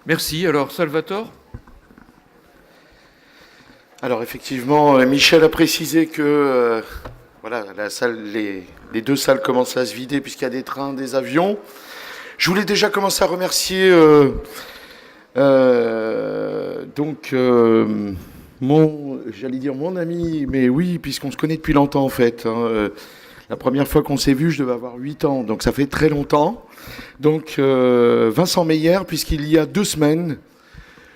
Merci. Alors, Salvatore? Alors effectivement, Michel a précisé que voilà, les deux salles commencent à se vider puisqu'il y a des trains, des avions. Je voulais déjà commencer à remercier j'allais dire mon ami, mais oui, puisqu'on se connaît depuis longtemps en fait. La première fois qu'on s'est vu, je devais avoir 8 ans, donc ça fait très longtemps. Donc Vincent Meyer, puisqu'il y a 2 semaines,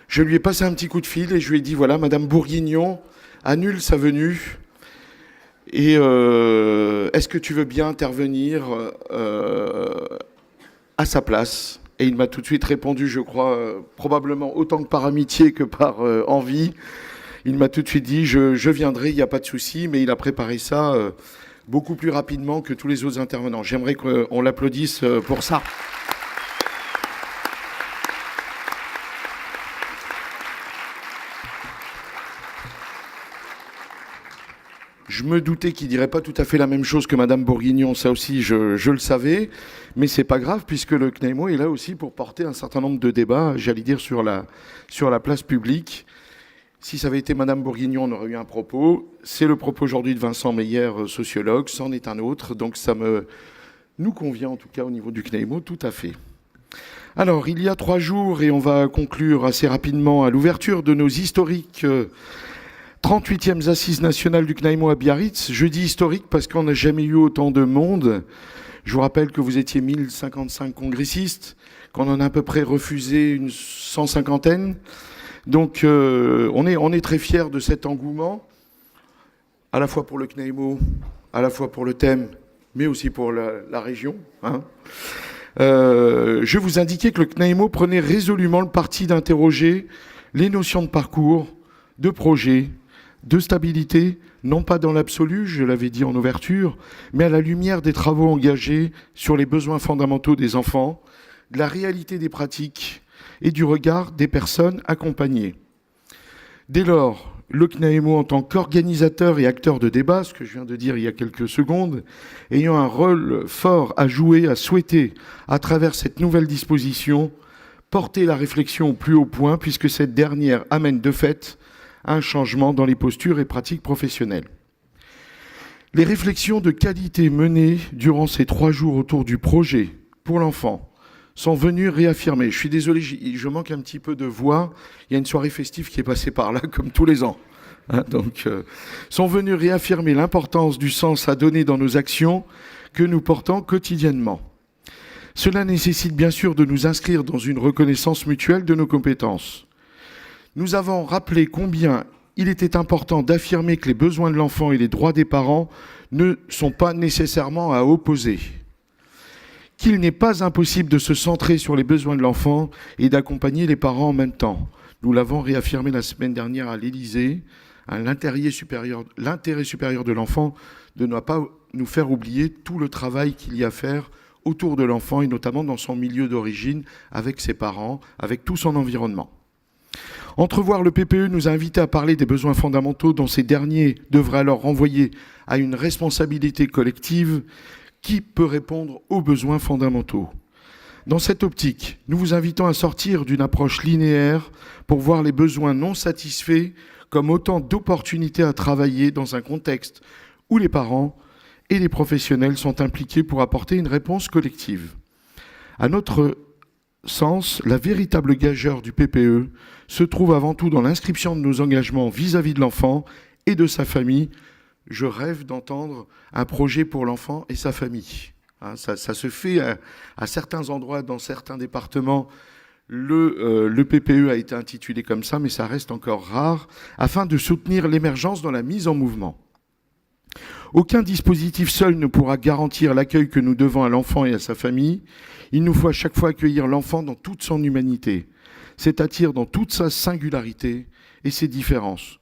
je lui ai passé un petit coup de fil et je lui ai dit, voilà, Madame Bourguignon annule sa venue. Et est-ce que tu veux bien intervenir à sa place? Et il m'a tout de suite répondu, je crois, probablement autant que par amitié que par envie. Il m'a tout de suite dit, je viendrai, il n'y a pas de souci, mais il a préparé ça beaucoup plus rapidement que tous les autres intervenants. J'aimerais qu'on l'applaudisse pour ça. Je me doutais qu'il dirait pas tout à fait la même chose que Madame Bourguignon, ça aussi je le savais, mais c'est pas grave puisque le CNEMO est là aussi pour porter un certain nombre de débats, j'allais dire sur la place publique. Si ça avait été Madame Bourguignon, on aurait eu un propos. C'est le propos aujourd'hui de Vincent Meyer, sociologue, c'en est un autre, donc nous convient en tout cas au niveau du CNEMO, tout à fait. Alors, il y a 3 jours, et on va conclure assez rapidement à l'ouverture de nos historiques 38e Assises nationales du CNAIMO à Biarritz. Je dis historique parce qu'on n'a jamais eu autant de monde. Je vous rappelle que vous étiez 1055 congressistes, qu'on en a à peu près refusé une 150aine. Donc on est très fiers de cet engouement, à la fois pour le CNAIMO, à la fois pour le thème, mais aussi pour la région. Je vous indiquais que le CNAIMO prenait résolument le parti d'interroger les notions de parcours, de projet, de stabilité, non pas dans l'absolu, je l'avais dit en ouverture, mais à la lumière des travaux engagés sur les besoins fondamentaux des enfants, de la réalité des pratiques et du regard des personnes accompagnées. Dès lors, le CNAIMO, en tant qu'organisateur et acteur de débat, ce que je viens de dire il y a quelques secondes, ayant un rôle fort à jouer, à souhaiter, à travers cette nouvelle disposition, porter la réflexion au plus haut point, puisque cette dernière amène de fait un changement dans les postures et pratiques professionnelles. Les réflexions de qualité menées durant ces 3 jours autour du projet pour l'enfant sont venues réaffirmer. Je suis désolé, je manque un petit peu de voix. Il y a une soirée festive qui est passée par là, comme tous les ans. Sont venus réaffirmer l'importance du sens à donner dans nos actions que nous portons quotidiennement. Cela nécessite bien sûr de nous inscrire dans une reconnaissance mutuelle de nos compétences. Nous avons rappelé combien il était important d'affirmer que les besoins de l'enfant et les droits des parents ne sont pas nécessairement à opposer. Qu'il n'est pas impossible de se centrer sur les besoins de l'enfant et d'accompagner les parents en même temps. Nous l'avons réaffirmé la semaine dernière à l'Élysée. L'intérêt supérieur de l'enfant ne doit pas nous faire oublier tout le travail qu'il y a à faire autour de l'enfant et notamment dans son milieu d'origine, avec ses parents, avec tout son environnement. Entrevoir le PPE nous a invités à parler des besoins fondamentaux dont ces derniers devraient alors renvoyer à une responsabilité collective qui peut répondre aux besoins fondamentaux. Dans cette optique, nous vous invitons à sortir d'une approche linéaire pour voir les besoins non satisfaits comme autant d'opportunités à travailler dans un contexte où les parents et les professionnels sont impliqués pour apporter une réponse collective. À notre sens, la véritable gageure du PPE se trouve avant tout dans l'inscription de nos engagements vis-à-vis de l'enfant et de sa famille. Je rêve d'entendre un projet pour l'enfant et sa famille. Ça se fait à certains endroits, dans certains départements. Le PPE a été intitulé comme ça, mais ça reste encore rare, afin de soutenir l'émergence dans la mise en mouvement. Aucun dispositif seul ne pourra garantir l'accueil que nous devons à l'enfant et à sa famille. Il nous faut à chaque fois accueillir l'enfant dans toute son humanité, c'est-à-dire dans toute sa singularité et ses différences.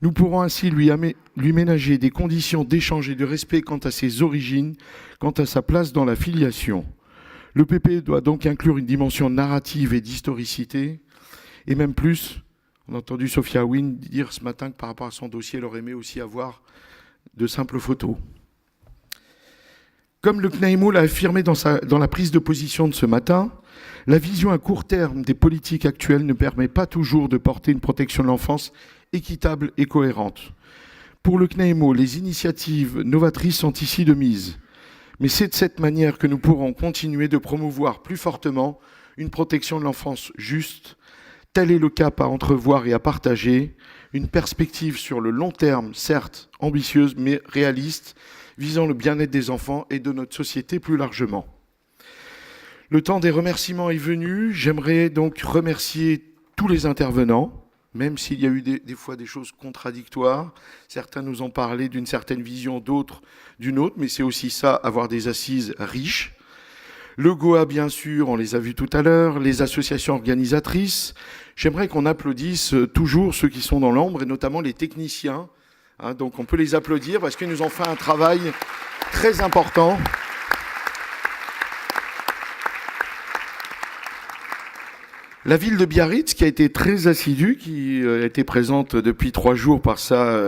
Nous pourrons ainsi lui ménager des conditions d'échange et de respect quant à ses origines, quant à sa place dans la filiation. Le PPE doit donc inclure une dimension narrative et d'historicité, et même plus. On a entendu Sophia Wynne dire ce matin que par rapport à son dossier, elle aurait aimé aussi avoir de simples photos. Comme le CNAIMO l'a affirmé dans la prise de position de ce matin, La vision à court terme des politiques actuelles ne permet pas toujours de porter une protection de l'enfance équitable et cohérente. Pour le CNAEMO, les initiatives novatrices sont ici de mise. Mais c'est de cette manière que nous pourrons continuer de promouvoir plus fortement une protection de l'enfance juste. Tel est le cap à entrevoir et à partager, une perspective sur le long terme, certes ambitieuse, mais réaliste, visant le bien-être des enfants et de notre société plus largement. Le temps des remerciements est venu. J'aimerais donc remercier tous les intervenants, même s'il y a eu des fois des choses contradictoires. Certains nous ont parlé d'une certaine vision, d'autres d'une autre, mais c'est aussi ça, avoir des assises riches. Le GOA, bien sûr, on les a vus tout à l'heure, les associations organisatrices. J'aimerais qu'on applaudisse toujours ceux qui sont dans l'ombre, et notamment les techniciens. Donc on peut les applaudir parce qu'ils nous ont fait un travail très important. La ville de Biarritz, qui a été très assidue, qui a été présente depuis 3 jours par sa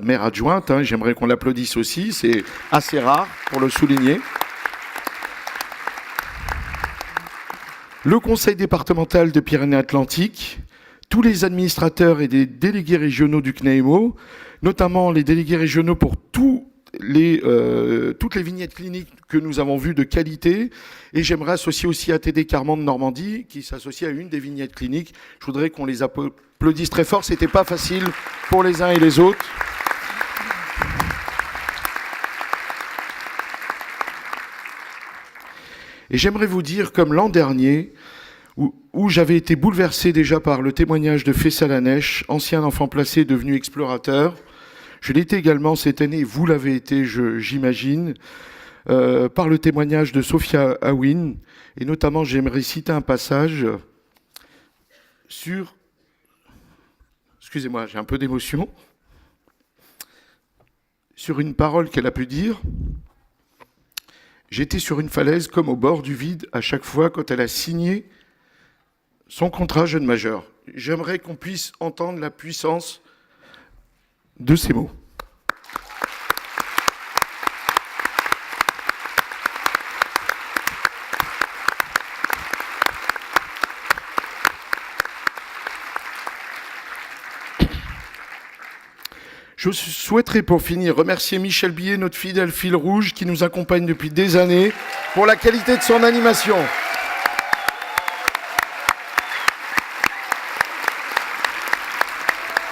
maire adjointe, j'aimerais qu'on l'applaudisse aussi, c'est assez rare pour le souligner. Le conseil départemental de Pyrénées-Atlantiques, tous les administrateurs et des délégués régionaux du CNAEMO, notamment les délégués régionaux pour toutes les vignettes cliniques que nous avons vues de qualité. Et j'aimerais associer aussi ATD Carman de Normandie, qui s'associe à une des vignettes cliniques. Je voudrais qu'on les applaudisse très fort. C'était pas facile pour les uns et les autres. Et j'aimerais vous dire, comme l'an dernier, où j'avais été bouleversé déjà par le témoignage de Faisal Hanesh, ancien enfant placé devenu explorateur. Je l'ai été également cette année, vous l'avez été, j'imagine, par le témoignage de Sophia Awin. Et notamment, j'aimerais citer un passage sur... Excusez-moi, j'ai un peu d'émotion. Sur une parole qu'elle a pu dire. J'étais sur une falaise comme au bord du vide à chaque fois quand elle a signé son contrat jeune majeur. J'aimerais qu'on puisse entendre la puissance de ces mots. Je souhaiterais pour finir remercier Michel Billet, notre fidèle fil rouge, qui nous accompagne depuis des années, pour la qualité de son animation.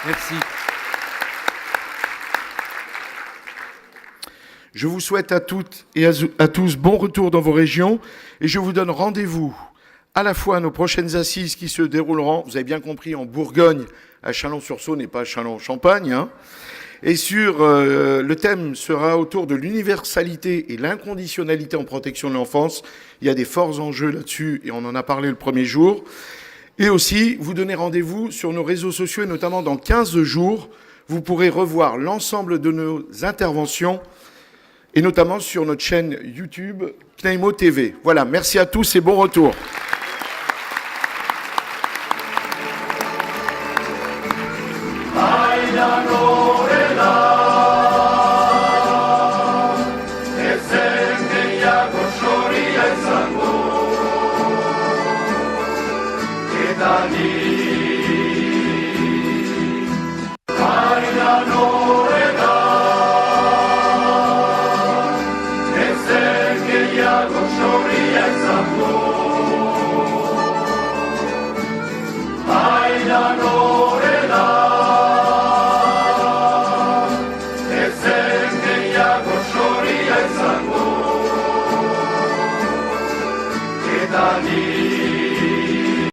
Merci. Je vous souhaite à toutes et à tous bon retour dans vos régions et je vous donne rendez-vous à la fois à nos prochaines assises qui se dérouleront, vous avez bien compris, en Bourgogne, à Chalon-sur-Saône et pas à Chalon-Champagne. Et le thème sera autour de l'universalité et l'inconditionnalité en protection de l'enfance. Il y a des forts enjeux là-dessus et on en a parlé le premier jour. Et aussi, vous donnez rendez-vous sur nos réseaux sociaux et notamment dans 15 jours, vous pourrez revoir l'ensemble de nos interventions et notamment sur notre chaîne YouTube CNAEMO TV. Voilà, merci à tous et bon retour. Dani